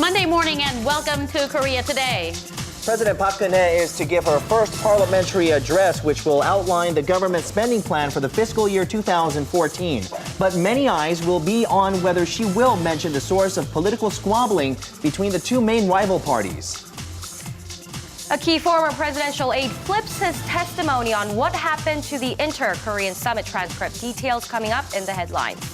Monday morning and welcome to Korea Today. President Park Geun-hye is to give her first parliamentary address, which will outline the government spending plan for the fiscal year 2014. But many eyes will be on whether she will mention the source of political squabbling between the two main rival parties. A key former presidential aide flips his testimony on what happened to the Inter-Korean Summit transcript. Details coming up in the headlines.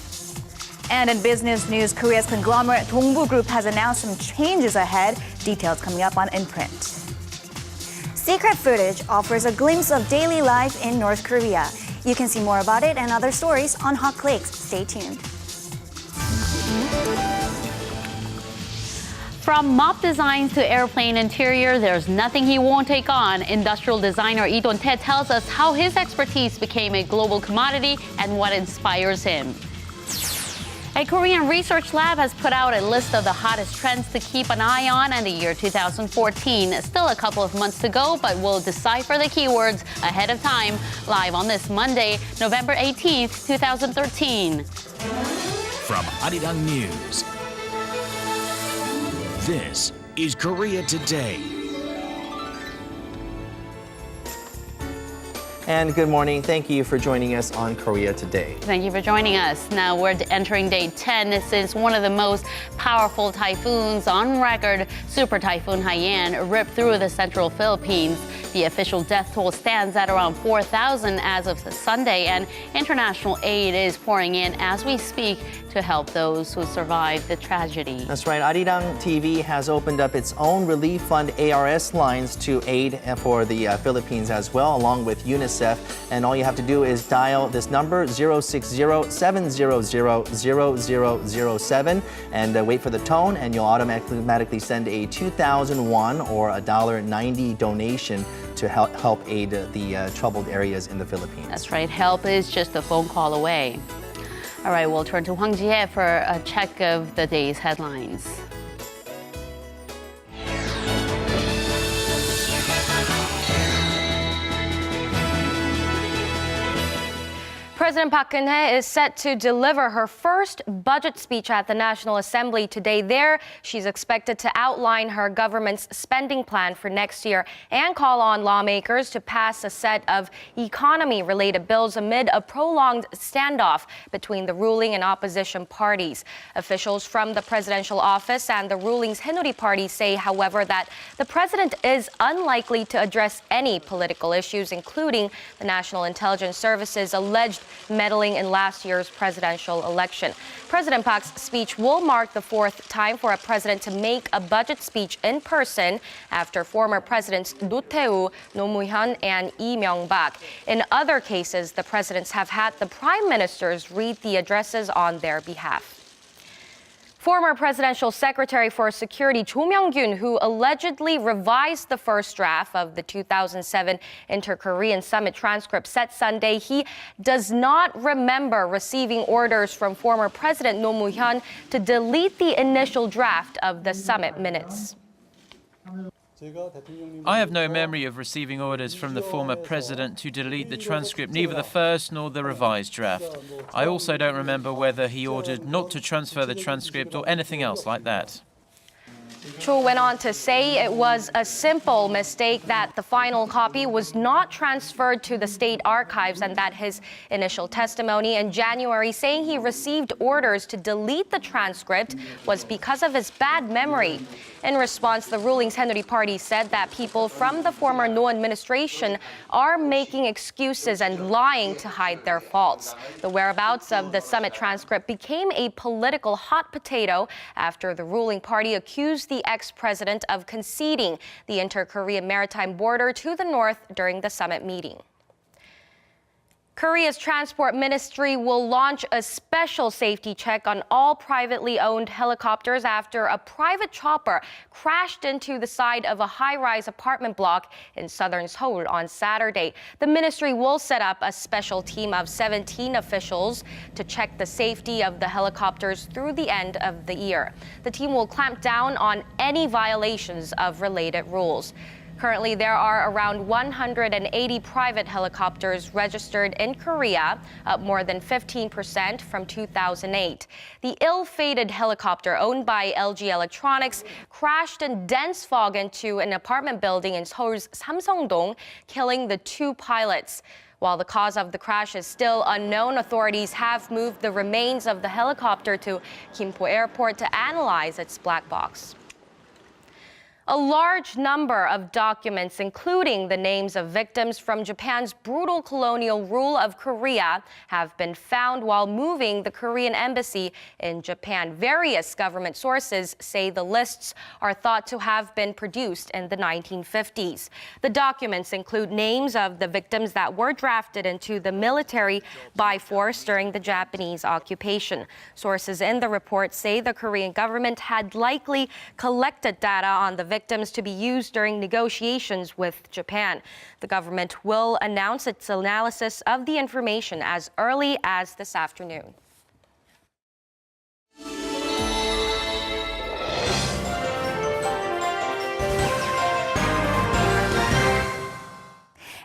And in business news, Korea's conglomerate Dongbu Group has announced some changes ahead. Details coming up on In Print. Secret footage offers a glimpse of daily life in North Korea. You can see more about it and other stories on Hot Clicks. Stay tuned. From mop designs to airplane interior, there's nothing he won't take on. Industrial designer Don-tae tells us how his expertise became a global commodity and what inspires him. A Korean research lab has put out a list of the hottest trends to keep an eye on in the year 2014. Still a couple of months to go, but we'll decipher the keywords ahead of time. Live on this Monday, November 18th, 2013. From Arirang News, this is Korea Today. And good morning. Thank you for joining us on Korea Today. Thank you for joining us. Now we're entering day 10 since one of the most powerful typhoons on record, Super Typhoon Haiyan, ripped through the central Philippines. The official death toll stands at around 4,000 as of Sunday, and international aid is pouring in as we speak to help those who survived the tragedy. That's right. Arirang TV has opened up its own relief fund ARS lines to aid for the Philippines as well, along with UNICEF. And all you have to do is dial this number, 060-700-0007, and wait for the tone, and you'll automatically send a 2,000 won or a $1.90 donation to help aid the troubled areas in the Philippines. That's right. Help is just a phone call away. All right, we'll turn to Hwang Ji-hye for a check of the day's headlines. President Park Geun-hye is set to deliver her first budget speech at the National Assembly today. There, she's expected to outline her government's spending plan for next year and call on lawmakers to pass a set of economy-related bills amid a prolonged standoff between the ruling and opposition parties. Officials from the presidential office and the ruling's Haenuri party say, however, that the president is unlikely to address any political issues, including the National Intelligence Service's alleged meddling in last year's presidential election. President Park's speech will mark the fourth time for a president to make a budget speech in person after former presidents Don-tae, Roh Moo-hyun, and Lee Myung-bak. In other cases, the presidents have had the prime ministers read the addresses on their behalf. Former presidential secretary for security Cho Myung-gyun, who allegedly revised the first draft of the 2007 Inter-Korean Summit transcript, said Sunday he does not remember receiving orders from former President Roh Moo-hyun to delete the initial draft of the summit minutes. I have no memory of receiving orders from the former president to delete the transcript, neither the first nor the revised draft. I also don't remember whether he ordered not to transfer the transcript or anything else like that. Cho went on to say it was a simple mistake that the final copy was not transferred to the state archives and that his initial testimony in January saying he received orders to delete the transcript was because of his bad memory. In response, the ruling's Haenuri party said that people from the former Roh administration are making excuses and lying to hide their faults. The whereabouts of the summit transcript became a political hot potato after the ruling party accused the ex-president of conceding the inter-Korean maritime border to the north during the summit meeting. Korea's Transport Ministry will launch a special safety check on all privately owned helicopters after a private chopper crashed into the side of a high-rise apartment block in southern Seoul on Saturday. The ministry will set up a special team of 17 officials to check the safety of the helicopters through the end of the year. The team will clamp down on any violations of related rules. Currently, there are around 180 private helicopters registered in Korea, up more than 15% from 2008. The ill-fated helicopter owned by LG Electronics crashed in dense fog into an apartment building in Seoul's Samsung-dong, killing the two pilots. While the cause of the crash is still unknown, authorities have moved the remains of the helicopter to Gimpo Airport to analyze its black box. A large number of documents, including the names of victims from Japan's brutal colonial rule of Korea, have been found while moving the Korean embassy in Japan. Various government sources say the lists are thought to have been produced in the 1950s. The documents include names of the victims that were drafted into the military by force during the Japanese occupation. Sources in the report say the Korean government had likely collected data on the victims to be used during negotiations with Japan. The government will announce its analysis of the information as early as this afternoon.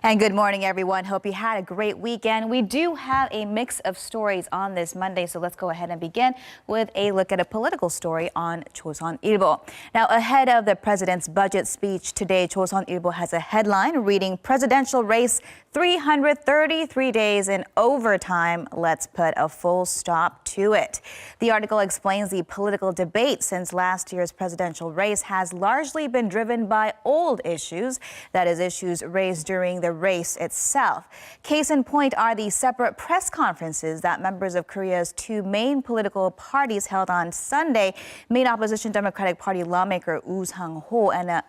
And good morning, everyone. Hope you had a great weekend. We do have a mix of stories on this Monday, so let's go ahead and begin with a look at a political story on Choson-ilbo. Now, ahead of the president's budget speech today, Choson-ilbo has a headline reading "Presidential Race 333 Days in Overtime. Let's put a full stop to it." The article explains the political debate since last year's presidential race has largely been driven by old issues, that is, issues raised during the race itself. Case in point are the separate press conferences that members of Korea's two main political parties held on Sunday. Main opposition Democratic Party lawmaker Woo Sang-ho and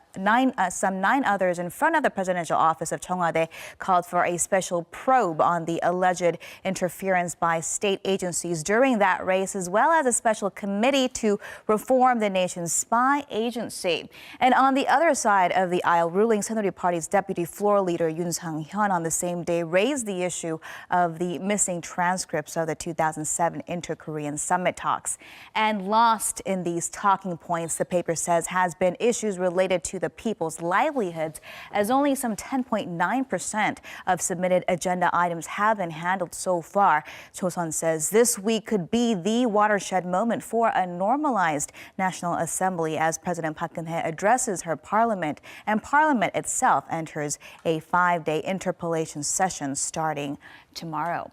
some nine others in front of the presidential office of Cheongwade called for a special probe on the alleged interference by state agencies during that race, as well as a special committee to reform the nation's spy agency. And on the other side of the aisle, ruling Saenuri Party's deputy floor leader Yoon Sang-hyun on the same day raised the issue of the missing transcripts of the 2007 Inter-Korean Summit talks. And lost in these talking points, the paper says, has been issues related to the people's livelihoods, as only some 10.9% of submitted agenda items have been handled so far. Choson says this week could be the watershed moment for a normalized National Assembly as President Park Geun-hye addresses her parliament, and parliament itself enters a 5-day interpellation session starting tomorrow.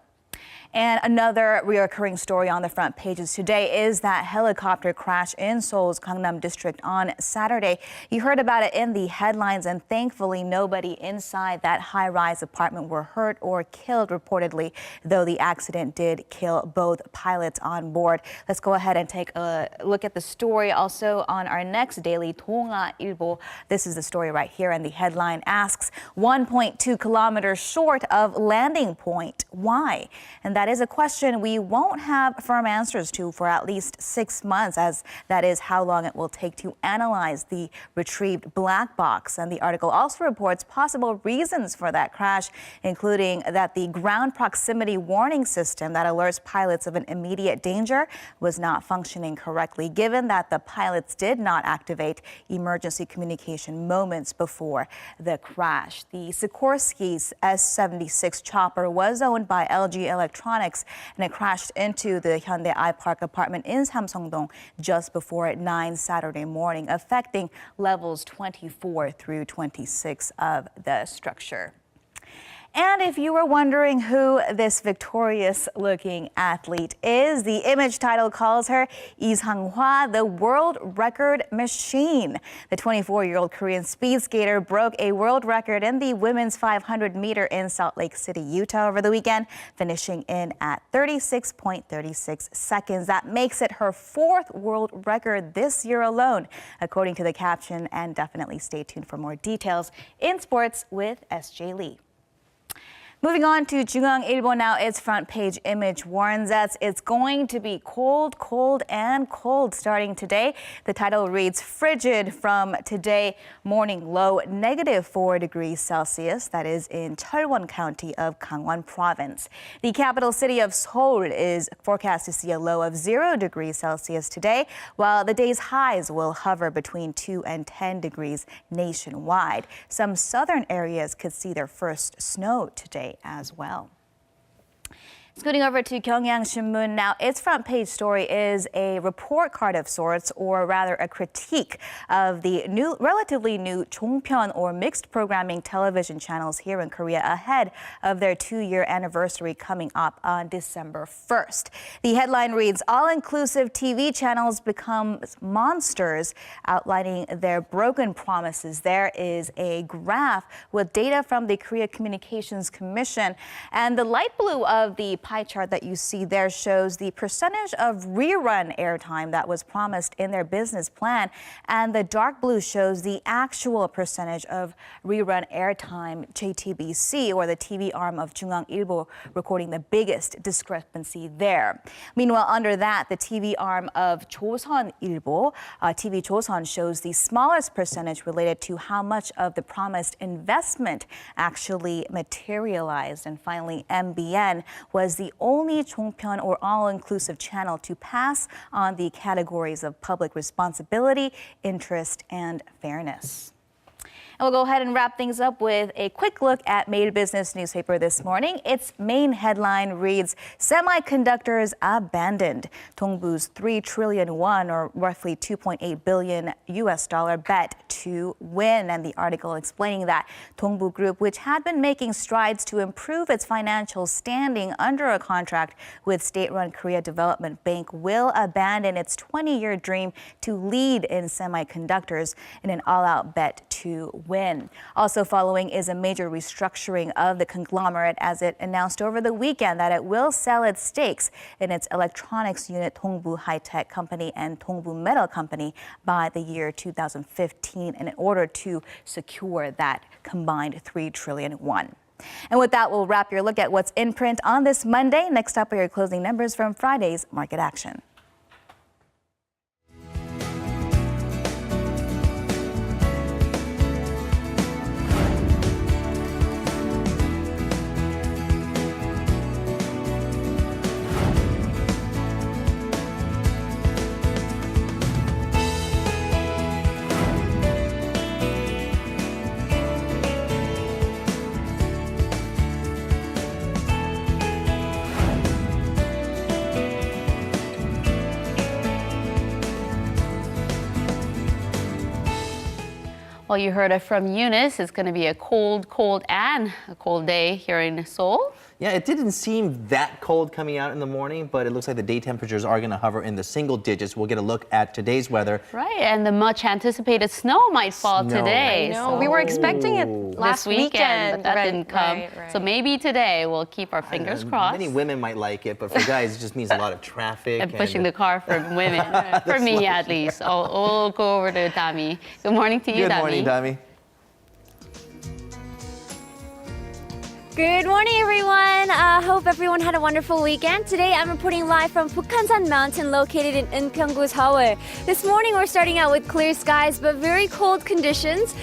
And another reoccurring story on the front pages today is that helicopter crash in Seoul's Gangnam district on Saturday. You heard about it in the headlines, and thankfully nobody inside that high-rise apartment were hurt or killed reportedly, though the accident did kill both pilots on board. Let's go ahead and take a look at the story also on our next daily Donga-ilbo. This is the story right here, and the headline asks, 1.2 kilometers short of landing point. Why? And that is a question we won't have firm answers to for at least 6 months, as that is how long it will take to analyze the retrieved black box. And the article also reports possible reasons for that crash, including that the ground proximity warning system that alerts pilots of an immediate danger was not functioning correctly, given that the pilots did not activate emergency communication moments before the crash. The Sikorsky's S-76 chopper was owned by LG Electronics, and it crashed into the Hyundai I-Park apartment in Samsung-dong just before 9 Saturday morning, affecting levels 24 through 26 of the structure. And if you were wondering who this victorious-looking athlete is, the image title calls her Lee Sang-hwa, the world record machine. The 24-year-old Korean speed skater broke a world record in the women's 500-meter in Salt Lake City, Utah over the weekend, finishing in at 36.36 seconds. That makes it her 4th world record this year alone, according to the caption. And definitely stay tuned for more details in sports with SJ Lee. Moving on to Jungang-ilbo now, its front page image warns us it's going to be cold, cold, and cold starting today. The title reads, frigid from today, morning low -4 degrees Celsius. That is in Cheolwon County of Gangwon Province. The capital city of Seoul is forecast to see a low of 0 degrees Celsius today, while the day's highs will hover between 2 and 10 degrees nationwide. Some southern areas could see their first snow today as well. Scooting over to Gyeongyang Shinmun now, its front page story is a report card of sorts, or rather a critique of the relatively new Jongpyeon or mixed programming television channels here in Korea ahead of their 2-year anniversary coming up on December 1st. The headline reads, all-inclusive TV channels become monsters, outlining their broken promises. There is a graph with data from the Korea Communications Commission, and the light blue of the pie chart that you see there shows the percentage of rerun airtime that was promised in their business plan, and the dark blue shows the actual percentage of rerun airtime. JTBC, or the TV arm of Jungang-ilbo, recording the biggest discrepancy there. Meanwhile, under that, the TV arm of Joseon-ilbo, TV Joseon, shows the smallest percentage related to how much of the promised investment actually materialized. And finally, MBN was the only Jongpyeon or all-inclusive channel to pass on the categories of public responsibility, interest, and fairness. And we'll go ahead and wrap things up with a quick look at Mail Business newspaper this morning. Its main headline reads, semiconductors abandoned. Dongbu's 3 trillion won, or roughly $2.8 billion bet to win. And the article explaining that Dongbu Group, which had been making strides to improve its financial standing under a contract with state-run Korea Development Bank, will abandon its 20-year dream to lead in semiconductors in an all-out bet to win. Also following is a major restructuring of the conglomerate, as it announced over the weekend that it will sell its stakes in its electronics unit Dongbu High-Tech Company and Dongbu Metal Company by the year 2015 in order to secure that combined 3 trillion won. And with that, we'll wrap your look at what's in print on this Monday. Next up are your closing numbers from Friday's market action. Well, you heard it from Eunice. It's going to be a cold day here in Seoul. Yeah, it didn't seem that cold coming out in the morning, but it looks like the day temperatures are going to hover in the single digits. We'll get a look at today's weather. Right, and the much anticipated snow might fall today. I know. We were expecting it last this weekend, but that didn't come. Right. So maybe today we'll keep our fingers crossed. Many women might like it, but for guys, it just means a lot of traffic. And pushing the car for women, for me at least. We'll go over to Dami. Good morning to you, Dami. Good morning, Dami. Good morning, everyone. Hope everyone had a wonderful weekend. Today, I'm reporting live from Bukhansan Mountain, located in Eunpyeong-gu Seoul. This morning, we're starting out with clear skies, but very cold conditions.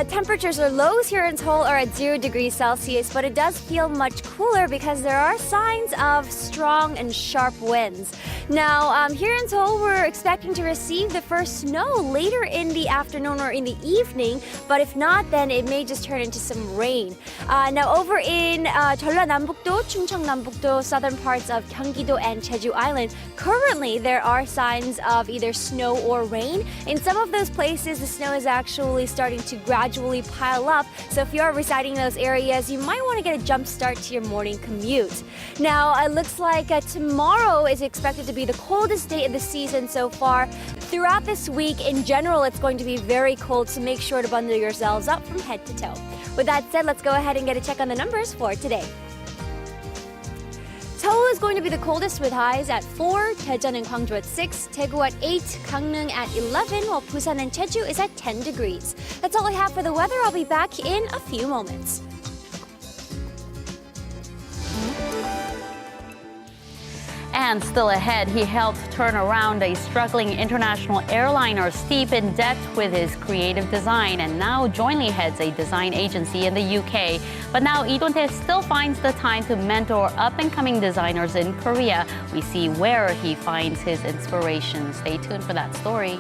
Temperatures or lows here in Seoul are at 0 degrees Celsius, but it does feel much cooler because there are signs of strong and sharp winds. Now, here in Seoul, we're expecting to receive the first snow later in the afternoon or in the evening, but if not, then it may just turn into some rain. Now, over in 전라남북도, 충청남북도, southern parts of Gyeonggi-do and Jeju Island, currently there are signs of either snow or rain. In some of those places, the snow is actually starting to gradually pile up. So if you're residing in those areas, you might want to get a jump start to your morning commute. Now, it looks like tomorrow is expected to be the coldest day of the season so far. Throughout this week, in general, it's going to be very cold, so make sure to bundle yourselves up from head to toe. With that said, let's go ahead and get a check on the numbers for today. Seoul is going to be the coldest with highs at 4, Daejeon and Gwangju at 6, Daegu at 8, Gangneung at 11, while Busan and Jeju is at 10 degrees. That's all I have for the weather. I'll be back in a few moments. And still ahead, he helped turn around a struggling international airliner steep in debt with his creative design, and now jointly heads a design agency in the UK. But now Lee Don-tae still finds the time to mentor up-and-coming designers in Korea. We see where he finds his inspiration. Stay tuned for that story.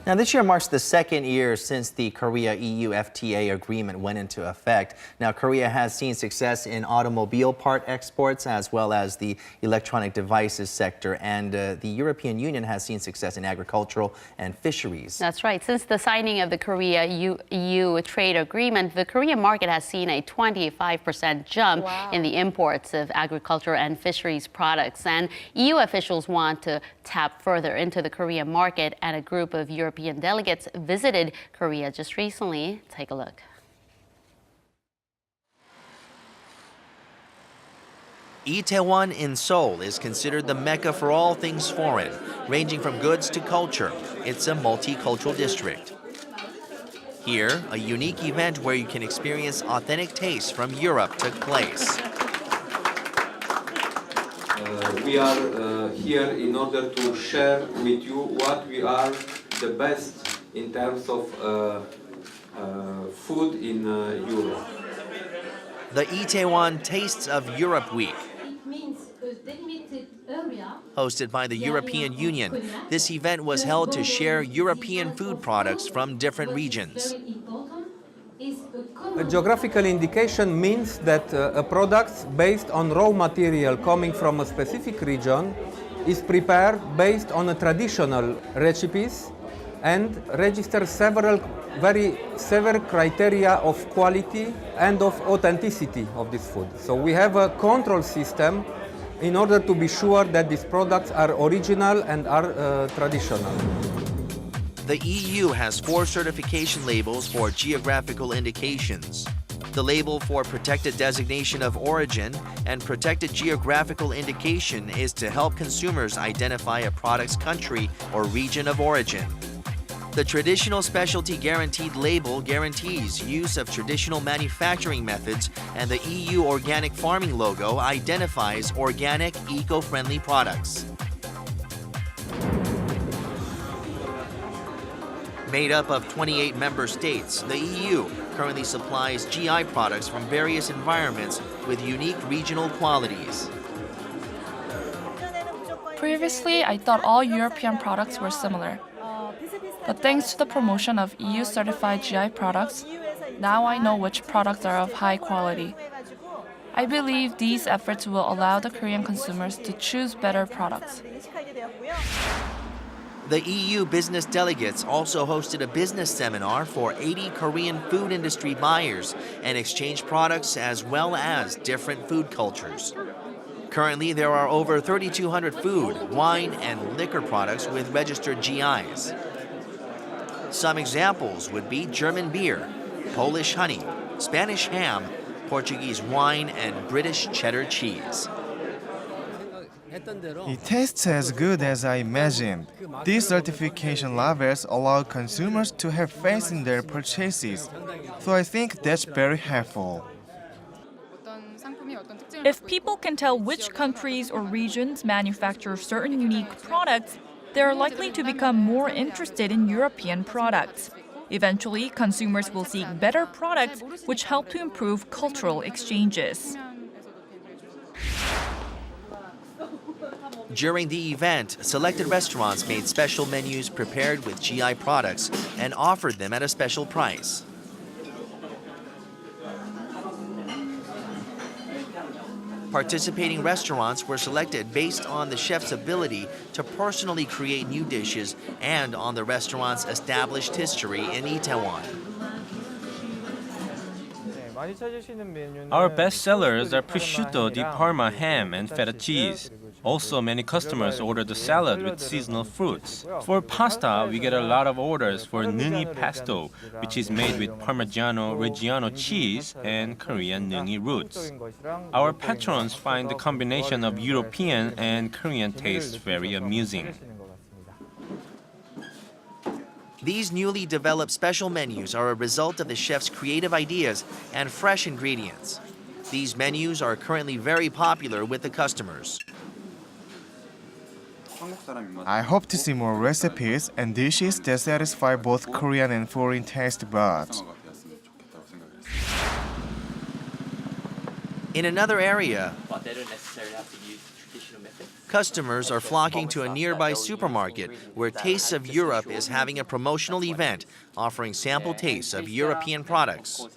Now, this year marks the second year since the Korea-EU FTA agreement went into effect. Now, Korea has seen success in automobile part exports as well as the electronic devices sector, and the European Union has seen success in agricultural and fisheries. That's right. Since the signing of the Korea-EU trade agreement, the Korean market has seen a 25% jump in the imports of agriculture and fisheries products. And EU officials want to tap further into the Korean market, and a group of European delegates visited Korea just recently. Take a look. Itaewon in Seoul is considered the mecca for all things foreign, ranging from goods to culture. It's a multicultural district. Here, a unique event where you can experience authentic tastes from Europe took place. We are here in order to share with you what we are the best in terms of food in Europe. The Itaewon Tastes of Europe Week, hosted by the European Union. This event was held to share European food products from different regions. A geographical indication means that a product based on raw material coming from a specific region is prepared based on a traditional recipes and registers several criteria of quality and of authenticity of this food. So we have a control system in order to be sure that these products are original and are traditional. The EU has 4 certification labels for geographical indications. The label for Protected Designation of Origin and Protected Geographical Indication is to help consumers identify a product's country or region of origin. The Traditional Specialty Guaranteed label guarantees use of traditional manufacturing methods, and the EU Organic Farming logo identifies organic, eco-friendly products. Made up of 28 member states, the EU currently supplies GI products from various environments with unique regional qualities. Previously, I thought all European products were similar. But thanks to the promotion of EU-certified GI products, now I know which products are of high quality. I believe these efforts will allow the Korean consumers to choose better products. The EU business delegates also hosted a business seminar for 80 Korean food industry buyers and exchanged products as well as different food cultures. Currently, there are over 3,200 food, wine, and liquor products with registered GIs. Some examples would be German beer, Polish honey, Spanish ham, Portuguese wine, and British cheddar cheese. It tastes as good as I imagined. These certification labels allow consumers to have faith in their purchases, so I think that's very helpful. If people can tell which countries or regions manufacture certain unique products, they are likely to become more interested in European products. Eventually, consumers will seek better products which help to improve cultural exchanges. During the event, selected restaurants made special menus prepared with GI products and offered them at a special price. Participating restaurants were selected based on the chef's ability to personally create new dishes and on the restaurant's established history in Itaewon. Our best sellers are prosciutto di Parma ham and feta cheese. Also, many customers order the salad with seasonal fruits. For pasta, we get a lot of orders for nungi pesto, which is made with Parmigiano Reggiano cheese and Korean nungi roots. Our patrons find the combination of European and Korean tastes very amusing. These newly developed special menus are a result of the chef's creative ideas and fresh ingredients. These menus are currently very popular with the customers. I hope to see more recipes and dishes that satisfy both Korean and foreign taste buds. In another area, customers are flocking to a nearby supermarket where Tastes of Europe is having a promotional event offering sample tastes of European products.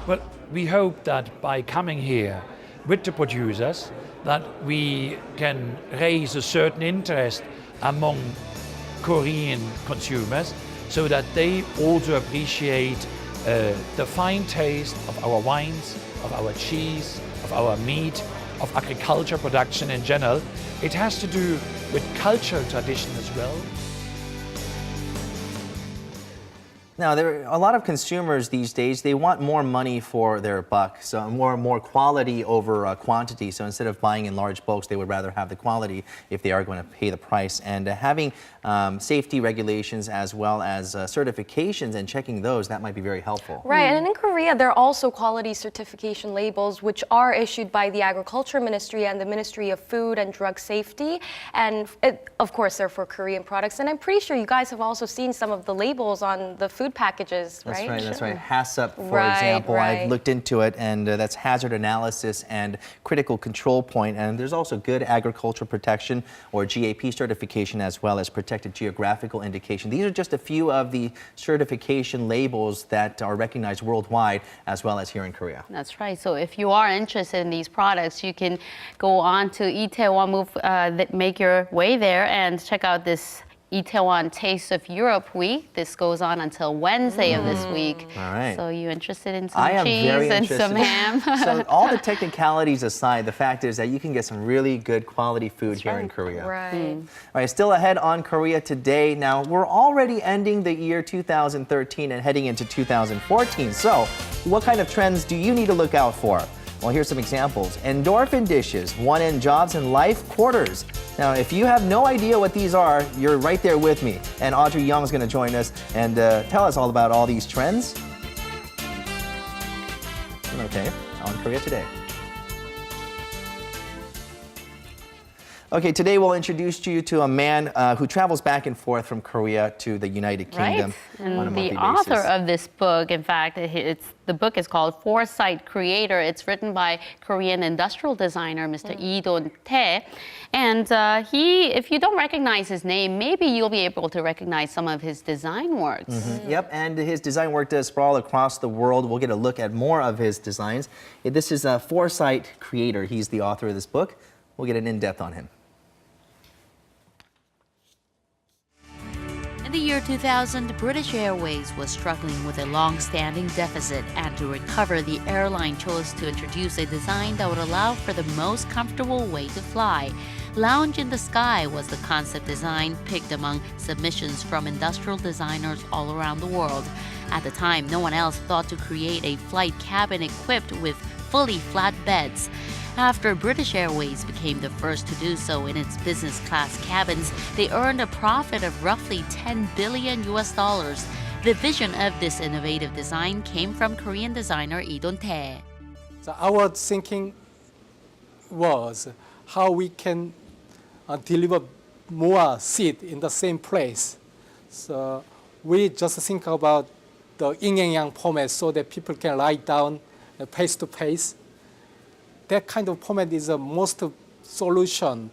Well, we hope that by coming here with the producers, that we can raise a certain interest among Korean consumers so that they also appreciate the fine taste of our wines, of our cheese, of our meat, of agriculture production in general. It has to do with cultural tradition as well. Now, there are a lot of consumers these days, they want more money for their buck, so more quality over quantity. So instead of buying in large bulks, they would rather have the quality if they are going to pay the price. And having safety regulations as well as certifications and checking those, that might be very helpful. Right, and in Korea, there are also quality certification labels which are issued by the Agriculture Ministry and the Ministry of Food and Drug Safety. And of course, they're for Korean products. And I'm pretty sure you guys have also seen some of the labels on the food packages, right? That's right, that's right. HACCP, for example, I've looked into it, and that's hazard analysis and critical control point. And there's also good agricultural protection or GAP certification as well as protected geographical indication. These are just a few of the certification labels that are recognized worldwide as well as here in Korea. That's right. So if you are interested in these products, you can go on to Itaewon, make your way there and check out this Itaewon Tastes of Europe week. This goes on until Wednesday of this week. All right. So you interested in some cheese and some ham? So all the technicalities aside, the fact is that you can get some really good quality food here in Korea. Right. All right, still ahead on Korea Today. Now, we're already ending the year 2013 and heading into 2014. So what kind of trends do you need to look out for? Well, here's some examples. Endorphin dishes won in jobs and life quarters. Now, if you have no idea what these are, you're right there with me. And Audrey Yong is going to join us and tell us all about all these trends. Okay, on Korea Today. Okay, today we'll introduce you to a man who travels back and forth from Korea to the United Kingdom on a monthly basis. The author of this book, in fact, the book is called Foresight Creator. It's written by Korean industrial designer Mr. Don-tae. And if you don't recognize his name, maybe you'll be able to recognize some of his design works. Yep, and his design work does sprawl across the world. We'll get a look at more of his designs. This is a Foresight Creator. He's the author of this book. We'll get an in-depth on him. In the year 2000, British Airways was struggling with a long-standing deficit, and to recover, the airline chose to introduce a design that would allow for the most comfortable way to fly. Lounge in the Sky was the concept design picked among submissions from industrial designers all around the world. At the time, no one else thought to create a flight cabin equipped with fully flat beds. After British Airways became the first to do so in its business class cabins, they earned a profit of roughly $10 billion. The vision of this innovative design came from Korean designer Don-tae. So our thinking was how we can deliver more seat in the same place. So we just think about the yin and yang format so that people can lie down face to face. That kind of format is the most solution.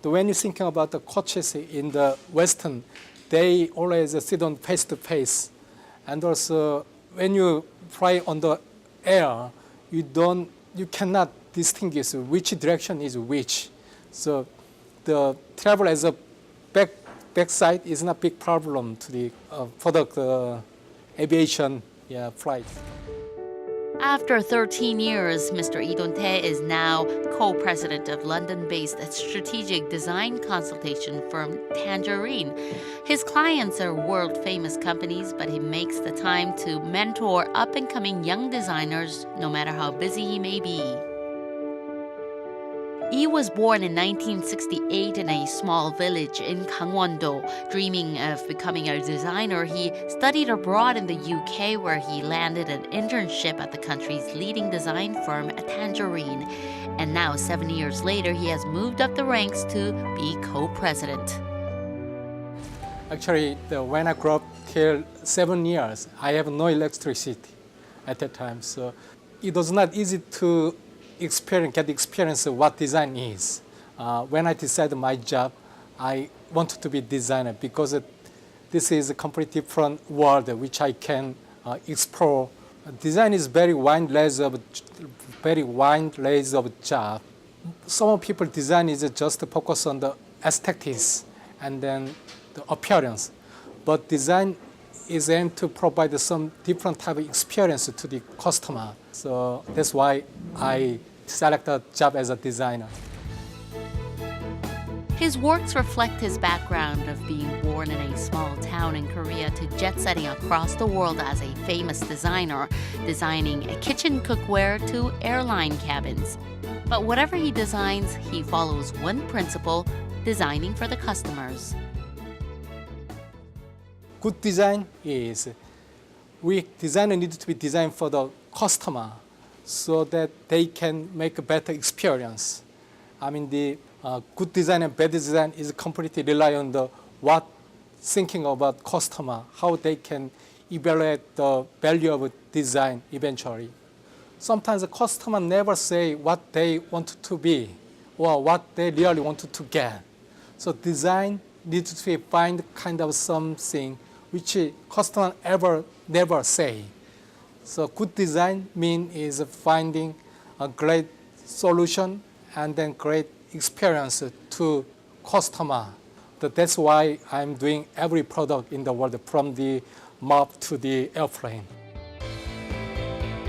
When you're thinking about the coaches in the Western, they always sit on face to face. And also, when you fly on the air, you cannot distinguish which direction is which. So the travel as a backside is not a big problem to the for the aviation flight. After 13 years, Mr. Don-tae is now co-president of London-based strategic design consultation firm Tangerine. His clients are world-famous companies, but he makes the time to mentor up-and-coming young designers, no matter how busy he may be. Lee was born in 1968 in a small village in Gangwon-do. Dreaming of becoming a designer, he studied abroad in the UK, where he landed an internship at the country's leading design firm, Tangerine. And now, 7 years later, he has moved up the ranks to be co-president. Actually, when I grew up till 7 years, I have no electricity at that time. So it was not easy to get experience of what design is. When I decided my job, I wanted to be a designer because this is a completely different world which I can explore. Design is very wide range of job. Some people design is just focus on the aesthetics and then the appearance, but design is aimed to provide some different type of experience to the customer. So that's why I selected a job as a designer. His works reflect his background of being born in a small town in Korea to jet-setting across the world as a famous designer, designing kitchen cookware to airline cabins. But whatever he designs, he follows one principle: designing for the customers. Good design is designer need to be designed for the customer so that they can make a better experience. I mean, the good design and bad design is completely rely on the thinking about customer, how they can evaluate the value of design eventually. Sometimes the customer never say what they want to be or what they really wanted to get. So design needs to find kind of something which customer never say. So good design is finding a great solution and then great experience to customer. That's why I'm doing every product in the world, from the mop to the airplane.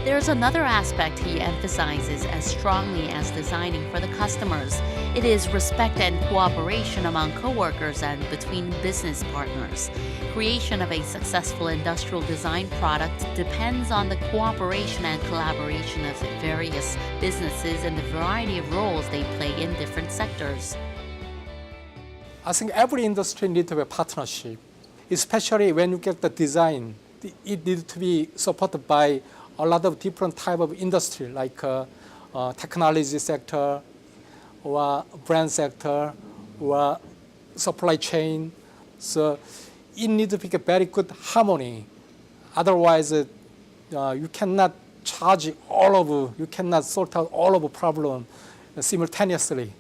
There's another aspect he emphasizes as strongly as designing for the customers. It is respect and cooperation among coworkers and between business partners. Creation of a successful industrial design product depends on the cooperation and collaboration of various businesses and the variety of roles they play in different sectors. I think every industry needs to have a partnership, especially when you get the design. It needs to be supported by a lot of different type of industry, like technology sector, or brand sector, or supply chain. So it needs to be a very good harmony. Otherwise, you cannot you cannot sort out all of the problem simultaneously.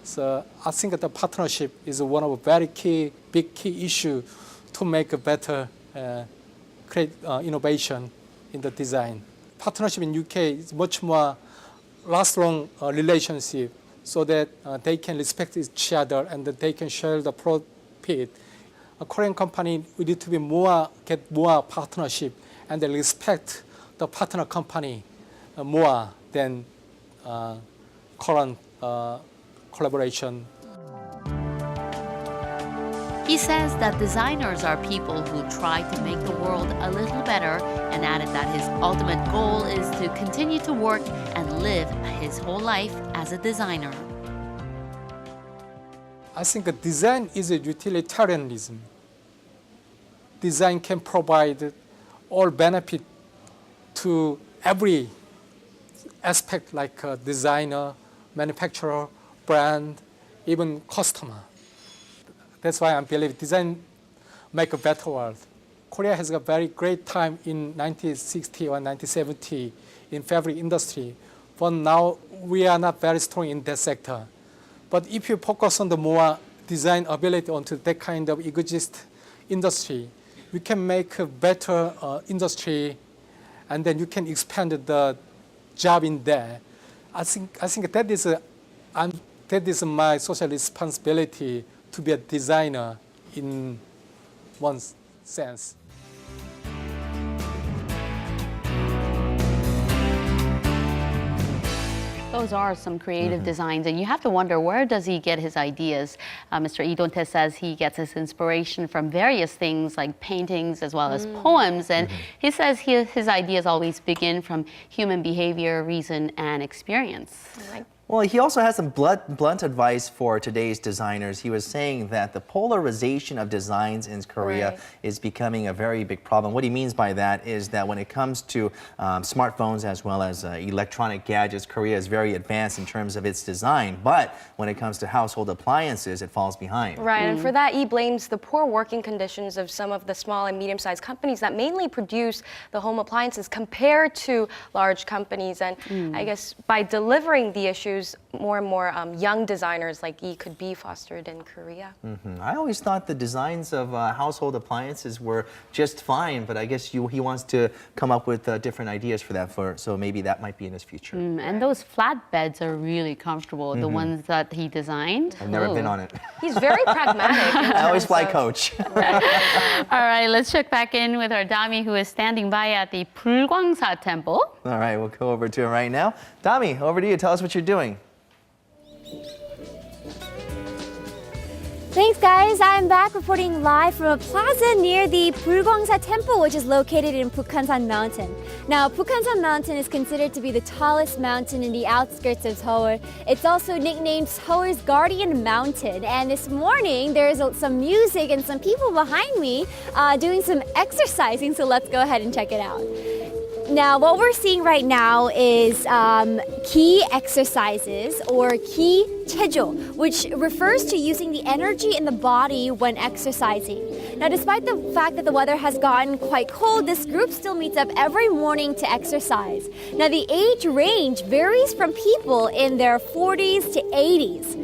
So I think the partnership is one of the big key issue to make a better create innovation in the design. Partnership in UK is much more long relationship, so that they can respect each other and that they can share the profit. A Korean company, we need to get more partnership and they respect the partner company more than current collaboration. He says that designers are people who try to make the world a little better, and added that his ultimate goal is to continue to work and live his whole life as a designer. I think design is a utilitarianism. Design can provide all benefit to every aspect, like a designer, manufacturer, brand, even customer. That's why I believe design make a better world. Korea has a very great time in 1960 or 1970 in fabric industry, but now we are not very strong in that sector. But if you focus on the more design ability onto that kind of exist industry, you can make a better industry, and then you can expand the job in there. I think that is my social responsibility to be a designer in one sense. Those are some creative designs, and you have to wonder, where does he get his ideas? Mr. Lee Don-tae says he gets his inspiration from various things like paintings as well as poems, and he says his ideas always begin from human behavior, reason, and experience. Well, he also has some blunt advice for today's designers. He was saying that the polarization of designs in Korea is becoming a very big problem. What he means by that is that when it comes to smartphones as well as electronic gadgets, Korea is very advanced in terms of its design. But when it comes to household appliances, it falls behind. Right, and for that, he blames the poor working conditions of some of the small and medium-sized companies that mainly produce the home appliances compared to large companies. And I guess by delivering the issues, more and more young designers like Yi could be fostered in Korea. I always thought the designs of household appliances were just fine, but I guess he wants to come up with different ideas for that, so maybe that might be in his future. And those flatbeds are really comfortable, the ones that he designed. I've never been on it. He's very pragmatic. I always fly coach. All right, let's check back in with our Dami, who is standing by at the Bulgwangsa Temple. All right, we'll go over to him right now. Dami, over to you. Tell us what you're doing. Thanks, guys. I'm back reporting live from a plaza near the Bulgwangsa Temple, which is located in Bukhansan Mountain. Now, Bukhansan Mountain is considered to be the tallest mountain in the outskirts of Seoul. It's also nicknamed Seoul's Guardian Mountain. And this morning, there's some music and some people behind me doing some exercising, so let's go ahead and check it out. Now, what we're seeing right now is ki exercises, or ki chejo, which refers to using the energy in the body when exercising. Now, despite the fact that the weather has gotten quite cold, this group still meets up every morning to exercise. Now, the age range varies from people in their 40s to 80s.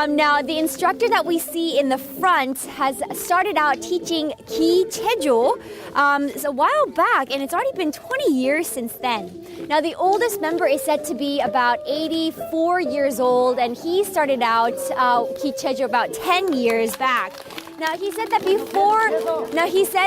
Now, the instructor that we see in the front has started out teaching ki chejo a while back, and it's already been 20 years since then. Now, the oldest member is said to be about 84 years old, and he started out ki chejo about 10 years back. Now, he said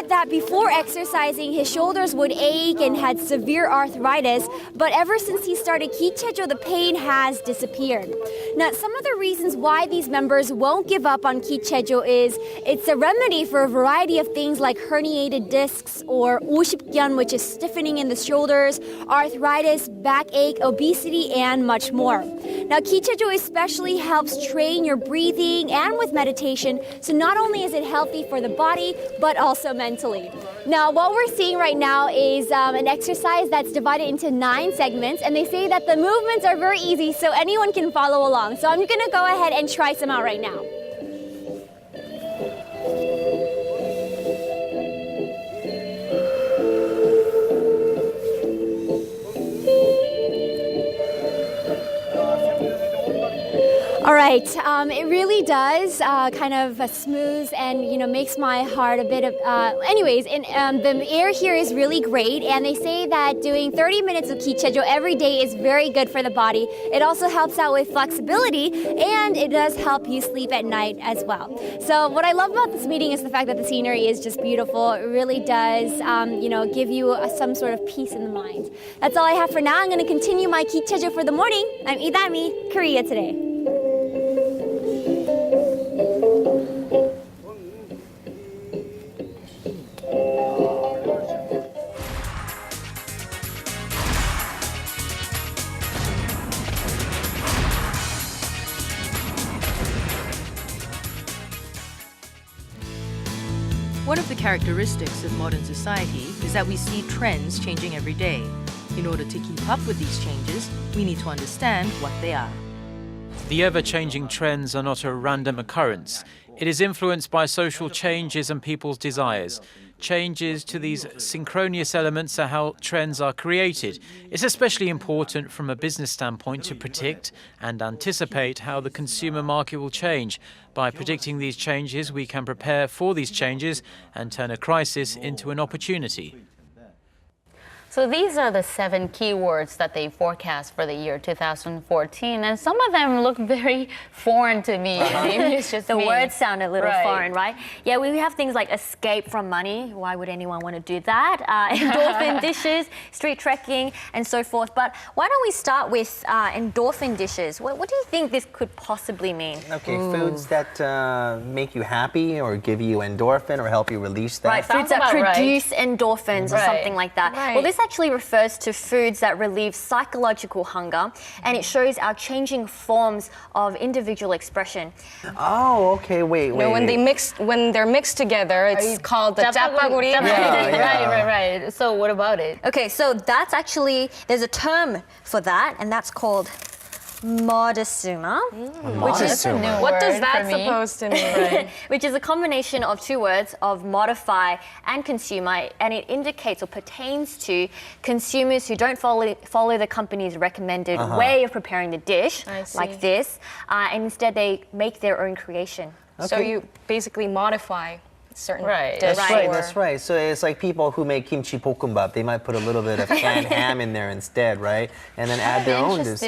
that before exercising, his shoulders would ache and had severe arthritis, but ever since he started ki chejo, the pain has disappeared. Now, some of the reasons why these members won't give up on ki chejo is it's a remedy for a variety of things like herniated discs or 오십견, which is stiffening in the shoulders, arthritis, backache, obesity, and much more. Now, ki chejo especially helps train your breathing and with meditation, so not only is it healthy for the body, but also mentally. Now, what we're seeing right now is an exercise that's divided into 9 segments, and they say that the movements are very easy, so anyone can follow along. So I'm gonna go ahead and try some out right now. All right, it really does kind of smooth and, makes my heart a bit of, anyways, and the air here is really great, and they say that doing 30 minutes of ki chejo every day is very good for the body. It also helps out with flexibility, and it does help you sleep at night as well. So what I love about this meeting is the fact that the scenery is just beautiful. It really does, give you some sort of peace in the mind. That's all I have for now. I'm going to continue my ki chejo for the morning. I'm Idami, Korea Today. One of the characteristics of modern society is that we see trends changing every day. In order to keep up with these changes, we need to understand what they are. The ever-changing trends are not a random occurrence. It is influenced by social changes and people's desires. Changes to these synchronous elements are how trends are created. It's especially important from a business standpoint to predict and anticipate how the consumer market will change. By predicting these changes, we can prepare for these changes and turn a crisis into an opportunity. So these are the 7 keywords that they forecast for the year 2014, and some of them look very foreign to me. Maybe it's just the me. words sound a little foreign, right? Yeah, we have things like escape from money. Why would anyone want to do that? Endorphin dishes, street trekking, and so forth. But why don't we start with endorphin dishes? What do you think this could possibly mean? Okay, foods that make you happy or give you endorphin or help you release that. Right, foods that produce endorphins or something like that. Right. Well, this actually refers to foods that relieve psychological hunger, and it shows our changing forms of individual expression. Oh, okay, wait. When they're mixed together, it's called the 짜파구리. Right. So what about it? Okay, so that's actually, there's a term for that, and that's called modesuma. What does that supposed to mean? Which is a combination of two words of modify and consumer, and it indicates or pertains to consumers who don't follow the company's recommended way of preparing the dish, like this, and instead they make their own creation. So you basically modify certain dish. That's right. So it's like people who make kimchi bokkeumbap. They might put a little bit of canned ham in there instead, right? And then add their own dishes.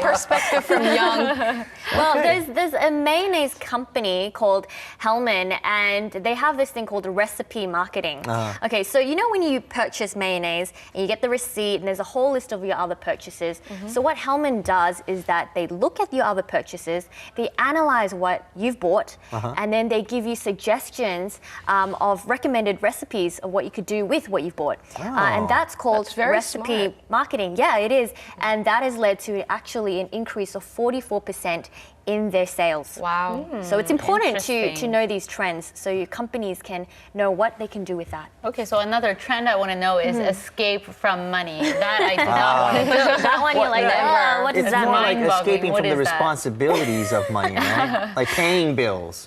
Perspective from Young. Well, there's a mayonnaise company called Hellman, and they have this thing called recipe marketing. Okay, so you know when you purchase mayonnaise and you get the receipt and there's a whole list of your other purchases. So what Hellman does is that they look at your other purchases, they analyze what you've bought, and then they give you suggestions of recommended recipes of what you could do with what you've bought. And that's called recipe marketing. Yeah, it is. And that has led to actually an increase of 44% in their sales. Wow. So it's important to know these trends so your companies can know what they can do with that. Okay, so another trend I want to know is escape from money. That I do not want to do. That one you're like, what does it's that more mean? like escaping from the responsibilities of money, right? Like paying bills.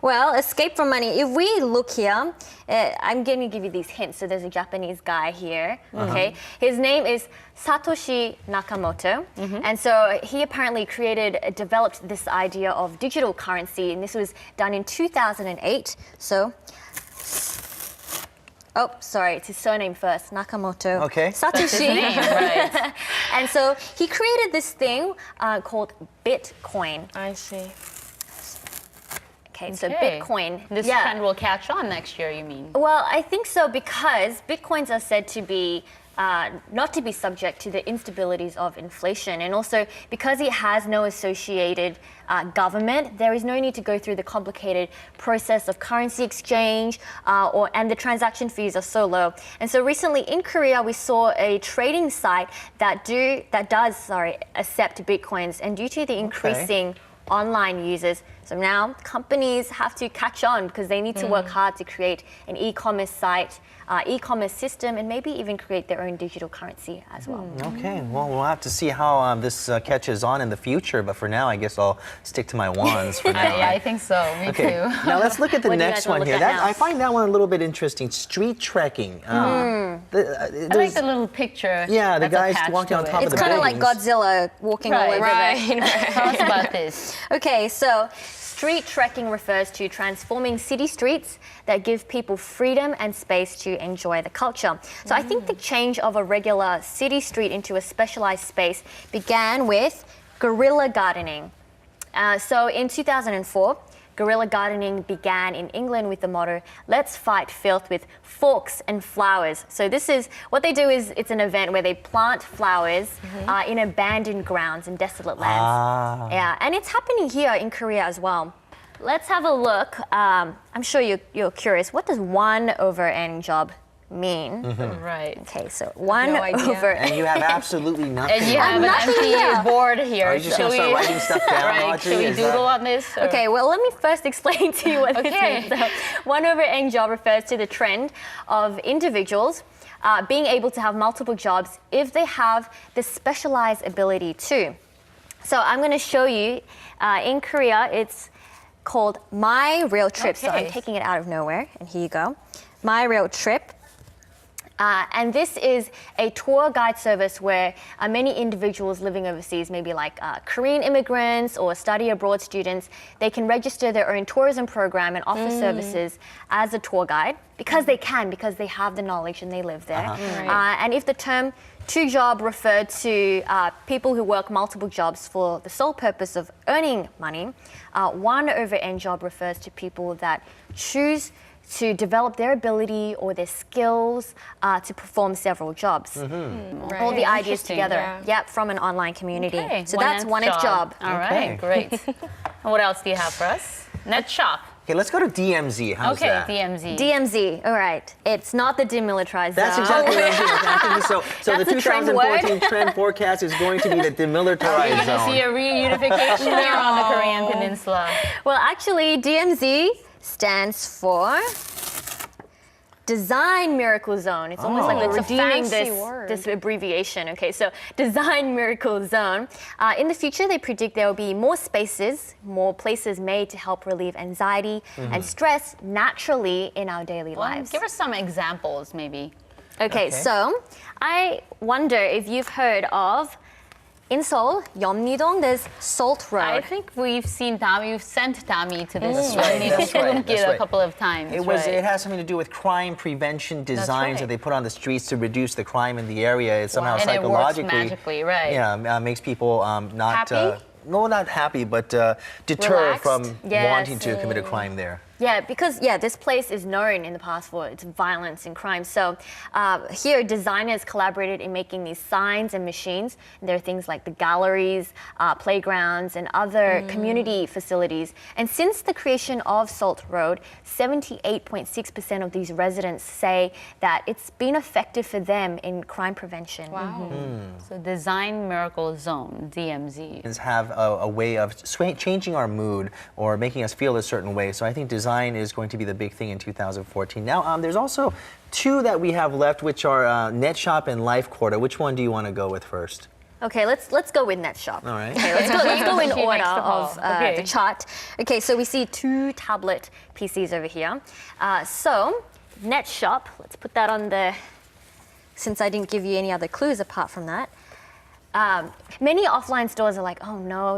Well, escape from money. If we look here, I'm going to give you these hints. So there's a Japanese guy here, okay? His name is Satoshi Nakamoto. And so he apparently developed this idea of digital currency, and this was done in 2008. So, oh, sorry, it's his surname first, Nakamoto. Okay. Satoshi. Right. And so he created this thing called Bitcoin. I see. Okay, so Bitcoin. This trend will catch on next year, you mean? Well, I think so because Bitcoins are said to be not to be subject to the instabilities of inflation. And also because it has no associated government, there is no need to go through the complicated process of currency exchange and the transaction fees are so low. And so recently in Korea, we saw a trading site that does accept Bitcoins, and due to the increasing online users, so now companies have to catch on because they need to work hard to create an e-commerce site, e-commerce system, and maybe even create their own digital currency as well. Okay, well, we'll have to see how this catches on in the future, but for now, I guess I'll stick to my wands for now. Yeah, I think so. Me too. Now let's look at the next one here. I find that one a little bit interesting. Street trekking. I like the little picture. Yeah, the guys walking on top of the buildings. It's kind of like Godzilla walking all over Tell us about this. Okay, so street trekking refers to transforming city streets that give people freedom and space to enjoy the culture. So I think the change of a regular city street into a specialized space began with guerrilla gardening. So in 2004, guerrilla gardening began in England with the motto, "Let's fight filth with forks and flowers." So this is, what they do is, it's an event where they plant flowers in abandoned grounds and desolate lands. Yeah, and it's happening here in Korea as well. Let's have a look. I'm sure you're curious. What does 1/n job mean? Right. Okay, so 1/n. And you have absolutely nothing. And you have an empty board here. Are you just going to start writing stuff down, Audrey? Should we doodle on this? Or? Okay, well, let me first explain to you what this means. So 1/n job refers to the trend of individuals being able to have multiple jobs if they have the specialized ability to. So I'm going to show you, in Korea, it's called My Rail Trip. So I'm taking it out of nowhere, and here you go. My Rail Trip. And this is a tour guide service where many individuals living overseas, maybe like Korean immigrants or study abroad students, they can register their own tourism program and offer services as a tour guide because they can, because they have the knowledge and they live there. And if the term two-job referred to people who work multiple jobs for the sole purpose of earning money, 1/n job refers to people that choose to develop their ability or their skills to perform several jobs. All the ideas together, from an online community. Okay. So that's 1/n job. All right, great. And what else do you have for us? Net shop. Okay, let's go to DMZ. How's Okay, that? DMZ. DMZ, all right. It's not the demilitarized That's zone. exactly what I'm thinking. So the That's a trend 2014 word. trend forecast is going to be the demilitarized You're going to zone. see a reunification here on the Korean Peninsula. Well, actually, DMZ stands for Design Miracle Zone. It's almost like we're It's a redeeming fancy word. this abbreviation. Okay, so Design Miracle Zone. In the future, they predict there will be more spaces, more places made to help relieve anxiety and stress naturally in our daily lives. Give us some examples, maybe. Okay, so I wonder if you've heard of, in Seoul, Yeonmi-dong, there's Salt Road. I think we've seen Dami, we've sent Dami to this That's right. a couple of times. It has something to do with crime prevention designs that they put on the streets to reduce the crime in the area. It somehow And psychologically, it works magically, right? Yeah, makes people not Happy? no, not happy, but deter Relaxed? from Yes. wanting to commit a crime there. Yeah, because this place is known in the past for its violence and crime. So here, designers collaborated in making these signs and machines. And there are things like the galleries, playgrounds, and other community facilities. And since the creation of Salt Road, 78.6% of these residents say that it's been effective for them in crime prevention. Wow. So Design Miracle Zone, DMZ. Have a way of changing our mood or making us feel a certain way. So I think design is going to be the big thing in 2014. Now, there's also two that we have left, which are Net Shop and Life Quarter. Which one do you want to go with first? Okay, let's go with Net Shop. All right. Okay, let's go in She order makes the call. of Okay. the chart. Okay, so we see two tablet PCs over here. So Net Shop, let's put that on the, since I didn't give you any other clues apart from that. Many offline stores are like, oh no,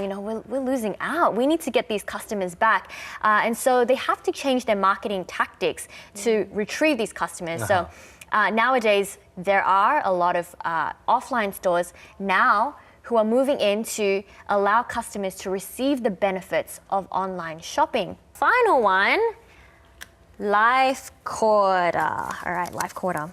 we're losing out. We need to get these customers back. And so they have to change their marketing tactics to retrieve these customers. So nowadays, there are a lot of offline stores now who are moving in to allow customers to receive the benefits of online shopping. Final one, Life Quarter. All right, Life Quarter.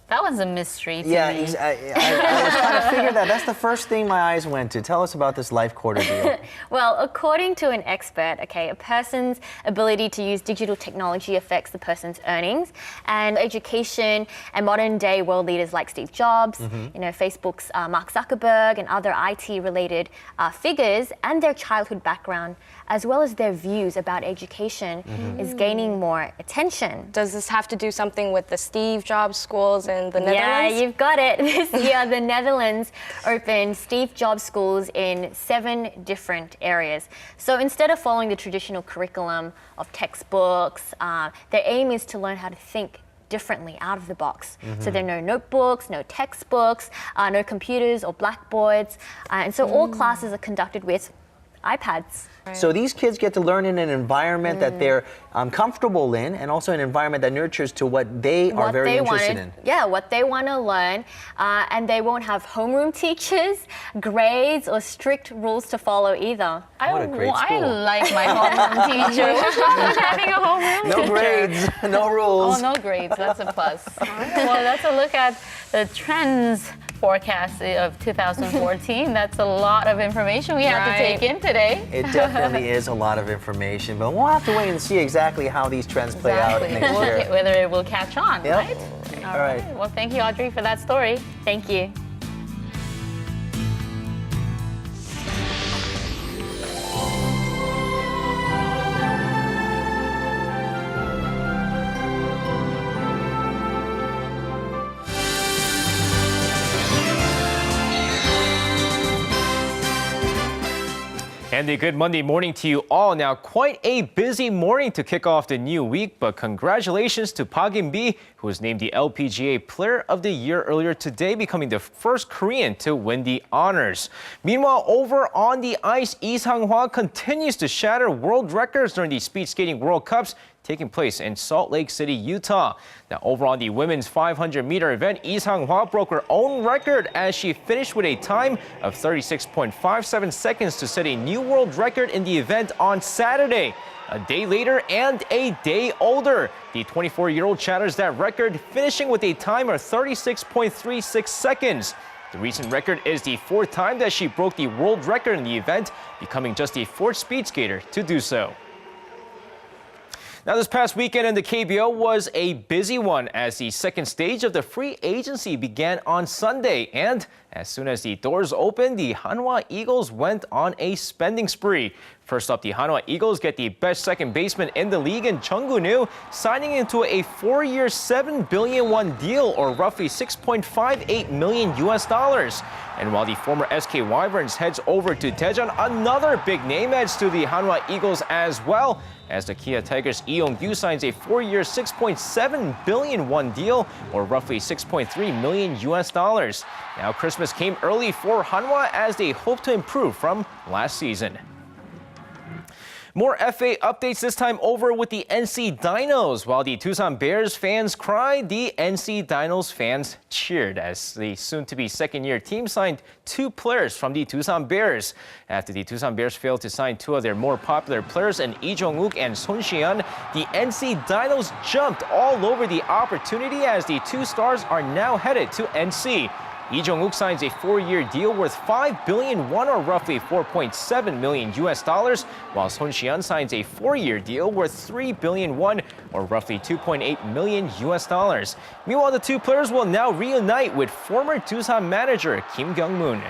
That was a mystery to me. I was trying to figure that. That's the first thing my eyes went to. Tell us about this Life Quarter deal. Well, according to an expert, a person's ability to use digital technology affects the person's earnings. And education and modern day world leaders like Steve Jobs, Facebook's Mark Zuckerberg and other IT-related figures and their childhood background, as well as their views about education, is gaining more attention. Does this have to do something with the Steve Jobs schools in the Netherlands? Yeah, you've got it. This year, the Netherlands opened Steve Jobs schools in 7 different areas. So instead of following the traditional curriculum of textbooks, their aim is to learn how to think differently out of the box. So there are no notebooks, no textbooks, no computers or blackboards. And so all classes are conducted with iPads. So these kids get to learn in an environment that they're comfortable in, and also an environment that nurtures to what they are very interested in. Yeah, what they want to learn. And they won't have homeroom teachers, grades, or strict rules to follow either. What a great I school. like my homeroom teacher. What's wrong with having a homeroom No teacher? grades, no rules. Oh, no grades. That's a plus. Well, that's a look at the trends forecast of 2014. That's a lot of information we have to take in today. It definitely is a lot of information, but we'll have to wait and see exactly how these trends play out next year. Whether it will catch on, Yep. right? All right. Well, thank you, Audrey, for that story. Thank you. And a good Monday morning to you all. Now, quite a busy morning to kick off the new week, but congratulations to Park In-bi, who was named the LPGA Player of the Year earlier today, becoming the first Korean to win the honors. Meanwhile, over on the ice, Lee Sang-hwa continues to shatter world records during the Speed Skating World Cups taking place in Salt Lake City, Utah. Now, over on the women's 500-meter event, Lee Sang-hwa broke her own record as she finished with a time of 36.57 seconds to set a new world record in the event on Saturday. A day later and a day older, the 24-year-old shatters that record, finishing with a time of 36.36 seconds. The recent record is the 4th time that she broke the world record in the event, becoming just the 4th speed skater to do so. Now, this past weekend in the KBO was a busy one as the second stage of the free agency began on Sunday. And as soon as the doors opened, the Hanwha Eagles went on a spending spree. First up, the Hanwha Eagles get the best second baseman in the league in Chung-gu, signing into a 4-year, 7 billion won deal, or roughly $6.58 million. And while the former SK Wyverns heads over to Daejeon, another big name heads to the Hanwha Eagles as well, as the Kia Tigers' Epyeong-gu signs a 4-year, 6.7 billion won deal, or roughly $6.3 million. Now, Christmas came early for Hanwha as they hope to improve from last season. More FA updates, this time over with the NC Dinos. While the Tucson Bears fans cried, the NC Dinos fans cheered as the soon-to-be second-year team signed 2 players from the Tucson Bears. After the Tucson Bears failed to sign 2 of their more popular players in Lee Jong-uk and Son Si-yeon, the NC Dinos jumped all over the opportunity as the 2 stars are now headed to NC. Lee Jong-uk signs a 4-year deal worth 5 billion won, or roughly $4.7 million, while Son Si-yeon signs a 4-year deal worth 3 billion won, or roughly $2.8 million. Meanwhile, the 2 players will now reunite with former Tucson manager Kim Kyung-moon.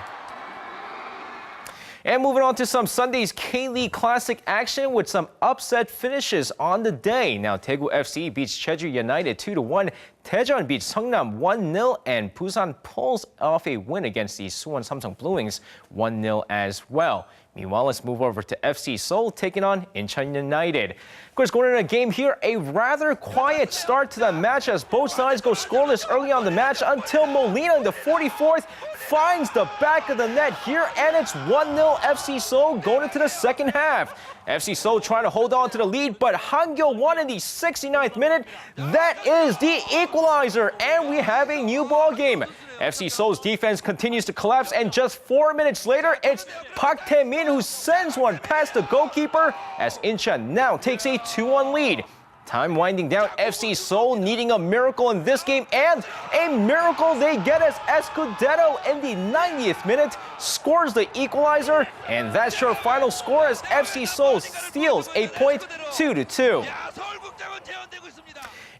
And moving on to some Sunday's K-League Classic action with some upset finishes on the day. Now, Daegu FC beats Jeju United 2-1. Daejeon beats Seongnam 1-0, and Busan pulls off a win against the Suwon Samsung Blue Wings 1-0 as well. Meanwhile, let's move over to FC Seoul taking on Incheon United. Of course, going into the game here, a rather quiet start to the match as both sides go scoreless early on the match until Molina in the 44th finds the back of the net here, and it's 1-0 FC Seoul going into the second half. FC Seoul trying to hold on to the lead, but Han Gyo-won in the 69th minute. That is the equalizer, and we have a new ball game. FC Seoul's defense continues to collapse, and just 4 minutes later, it's Park Tae-min who sends one past the goalkeeper as Incheon now takes a 2-1 lead. Time winding down, FC Seoul needing a miracle in this game, and a miracle they get as Escudero in the 90th minute scores the equalizer, and that's your final score as FC Seoul steals a point 2-2.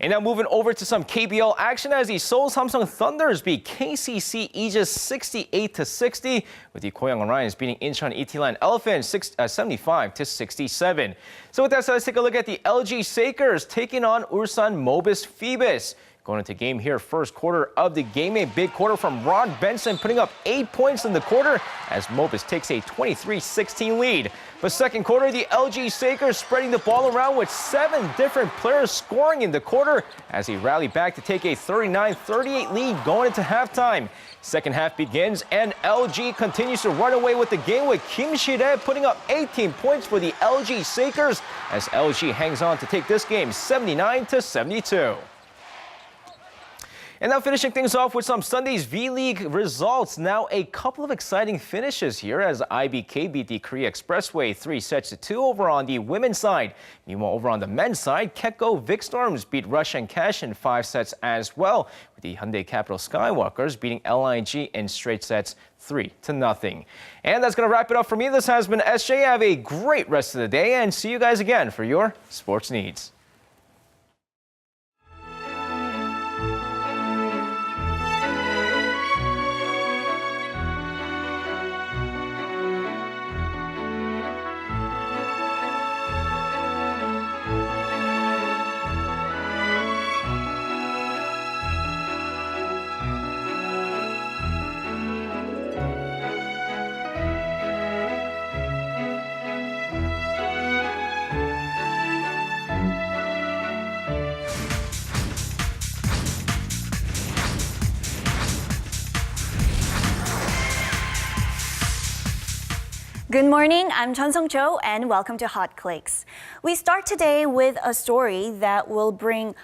And now moving over to some KBL action as the Seoul Samsung Thunders beat KCC Aegis 68-60, with the Goyang Orions beating Incheon Itilan Elephants 75-67. So with that said, let's take a look at the LG Sakers taking on Ulsan Mobis Phoebus. Going into game here, first quarter of the game, a big quarter from Ron Benson, putting up 8 points in the quarter as Mobis takes a 23-16 lead. But second quarter, the LG Sakers spreading the ball around with 7 different players scoring in the quarter as he rallied back to take a 39-38 lead going into halftime. Second half begins and LG continues to run away with the game with Kim Si-rae putting up 18 points for the LG Sakers as LG hangs on to take this game 79-72. And now finishing things off with some Sunday's V-League results. Now a couple of exciting finishes here as IBK beat the Korea Expressway 3-2 over on the women's side. Meanwhile, over on the men's side, Ketco Vic Storms beat Russian Cash in 5 sets as well, with the Hyundai Capital Skywalkers beating LIG in straight sets 3-0. And that's going to wrap it up for me. This has been SJ. Have a great rest of the day and see you guys again for your sports needs. Good morning, I'm Chun Sung-cho and welcome to Hot Clicks. We start today with a story that will bring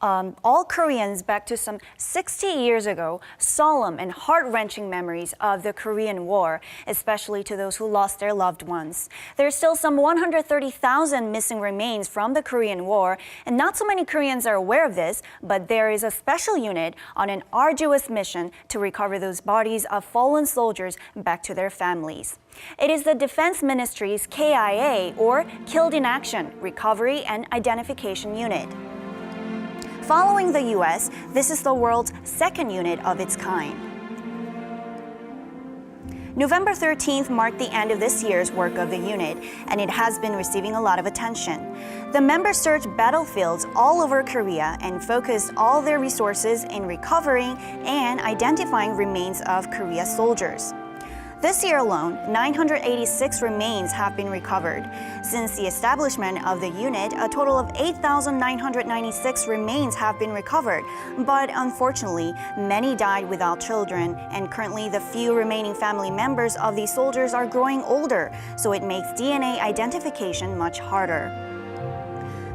all Koreans back to some 60 years ago, solemn and heart-wrenching memories of the Korean War, especially to those who lost their loved ones. There's still some 130,000 missing remains from the Korean War, and not so many Koreans are aware of this, but there is a special unit on an arduous mission to recover those bodies of fallen soldiers back to their families. It is the Defense Ministry's KIA, or Killed in Action, Recovery and Identification Unit. Following the US, this is the world's second unit of its kind. November 13th marked the end of this year's work of the unit, and it has been receiving a lot of attention. The members searched battlefields all over Korea and focused all their resources in recovering and identifying remains of Korea's soldiers. This year alone, 986 remains have been recovered. Since the establishment of the unit, a total of 8,996 remains have been recovered. But unfortunately, many died without children, and currently the few remaining family members of these soldiers are growing older, so it makes DNA identification much harder.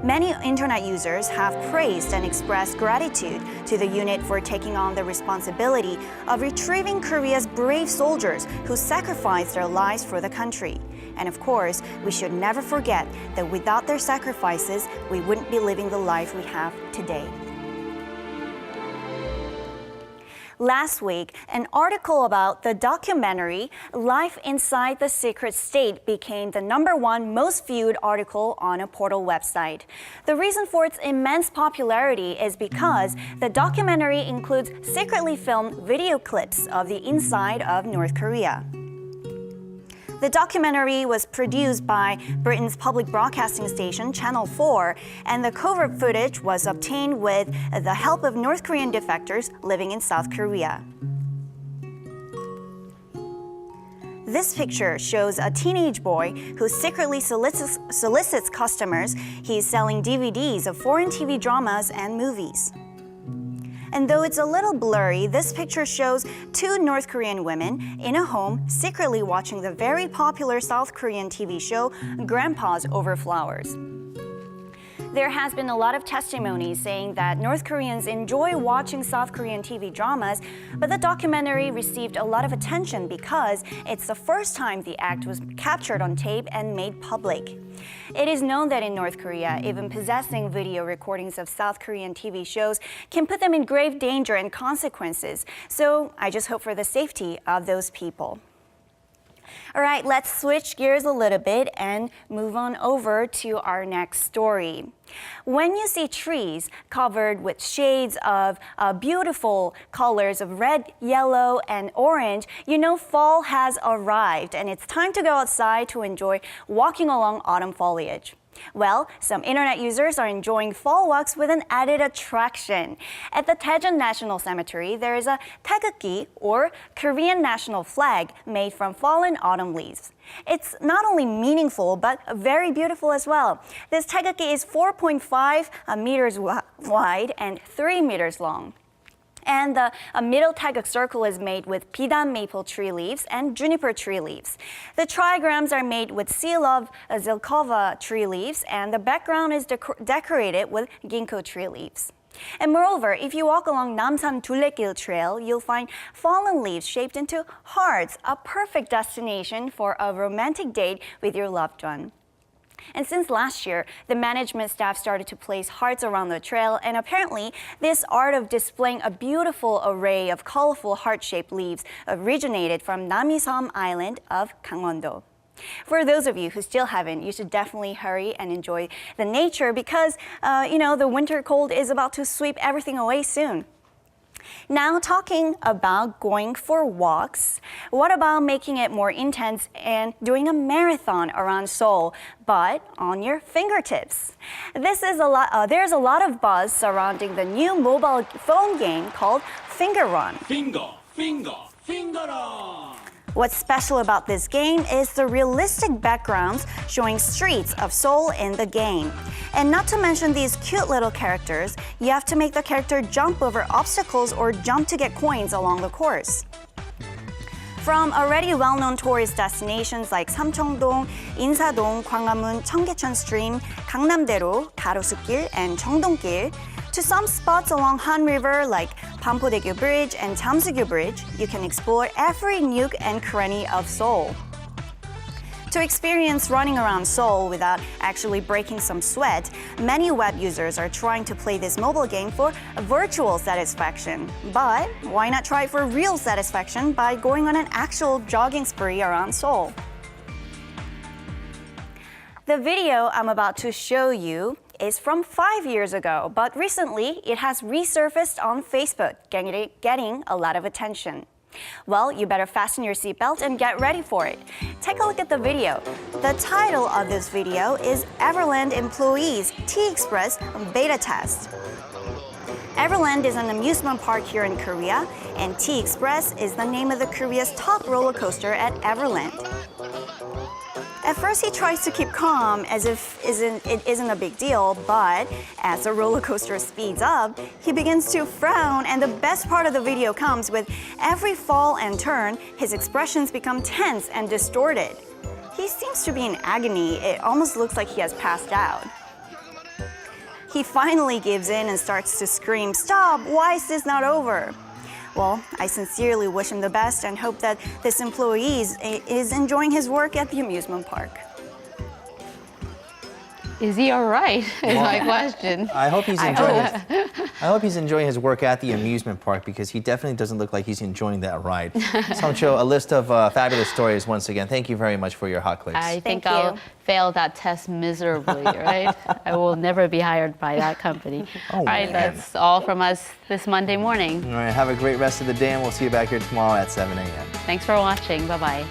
Many internet users have praised and expressed gratitude to the unit for taking on the responsibility of retrieving Korea's brave soldiers who sacrificed their lives for the country. And of course, we should never forget that without their sacrifices, we wouldn't be living the life we have today. Last week, an article about the documentary Life Inside the Secret State became the #1 most viewed article on a portal website. The reason for its immense popularity is because the documentary includes secretly filmed video clips of the inside of North Korea. The documentary was produced by Britain's public broadcasting station, Channel 4, and the covert footage was obtained with the help of North Korean defectors living in South Korea. This picture shows a teenage boy who secretly solicits customers. He's selling DVDs of foreign TV dramas and movies. And though it's a little blurry, this picture shows 2 North Korean women in a home secretly watching the very popular South Korean TV show Grandpa's Over Flowers. There has been a lot of testimony saying that North Koreans enjoy watching South Korean TV dramas, but the documentary received a lot of attention because it's the first time the act was captured on tape and made public. It is known that in North Korea, even possessing video recordings of South Korean TV shows can put them in grave danger and consequences. So I just hope for the safety of those people. All right, let's switch gears a little bit and move on over to our next story. When you see trees covered with shades of beautiful colors of red, yellow, and orange, you know fall has arrived and it's time to go outside to enjoy walking along autumn foliage. Well, some internet users are enjoying fall walks with an added attraction. At the Daejeon National Cemetery, there is a taegukgi, or Korean national flag, made from fallen autumn leaves. It's not only meaningful, but very beautiful as well. This taegukgi is 4.5 meters wide and 3 meters long. And the middle taeguk circle is made with bidan maple tree leaves and juniper tree leaves. The trigrams are made with seal of zilkova tree leaves, and the background is decorated with ginkgo tree leaves. And moreover, if you walk along Namsan Dulegil Trail, you'll find fallen leaves shaped into hearts, a perfect destination for a romantic date with your loved one. And since last year, the management staff started to place hearts around the trail, and apparently this art of displaying a beautiful array of colorful heart-shaped leaves originated from Namisam Island of Gangwon-do. For those of you who still haven't, you should definitely hurry and enjoy the nature because, the winter cold is about to sweep everything away soon. Now, talking about going for walks, what about making it more intense and doing a marathon around Seoul, but on your fingertips? There's a lot of buzz surrounding the new mobile phone game called Finger Run. Finger Run. What's special about this game is the realistic backgrounds showing streets of Seoul in the game. And not to mention these cute little characters, you have to make the character jump over obstacles or jump to get coins along the course. From already well-known tourist destinations like Samcheong-dong, Insadong, Gwanghwamun, Cheonggyecheon Stream, Gangnam-daero, Garosu-gil, and Cheongdong-gil, To some spots along Han River like Pampodaegyo Bridge and Jamsugyo Bridge, you can explore every nook and cranny of Seoul. To experience running around Seoul without actually breaking some sweat, many web users are trying to play this mobile game for virtual satisfaction. But why not try it for real satisfaction by going on an actual jogging spree around Seoul? The video I'm about to show you is from 5 years ago, but recently it has resurfaced on Facebook, getting a lot of attention. Well, you better fasten your seatbelt and get ready for it. Take a look at the video. The title of this video is Everland Employees T-Express Beta Test. Everland is an amusement park here in Korea, and T-Express is the name of the Korea's top roller coaster at Everland. At first, he tries to keep calm as if it isn't a big deal, but as the roller coaster speeds up, he begins to frown, and the best part of the video comes with every fall and turn, his expressions become tense and distorted. He seems to be in agony. It almost looks like he has passed out. He finally gives in and starts to scream, "Stop! Why is this not over?" Well, I sincerely wish him the best and hope that this employee is enjoying his work at the amusement park. Is he all right? Is my question. I hope he's enjoying his work at the amusement park, because he definitely doesn't look like he's enjoying that ride. Songcho, a list of fabulous stories once again. Thank you very much for your hot clicks. I think I'll fail that test miserably, right? I will never be hired by that company. All right, that's all from us this Monday morning. All right, have a great rest of the day, and we'll see you back here tomorrow at 7 a.m. Thanks for watching. Bye-bye.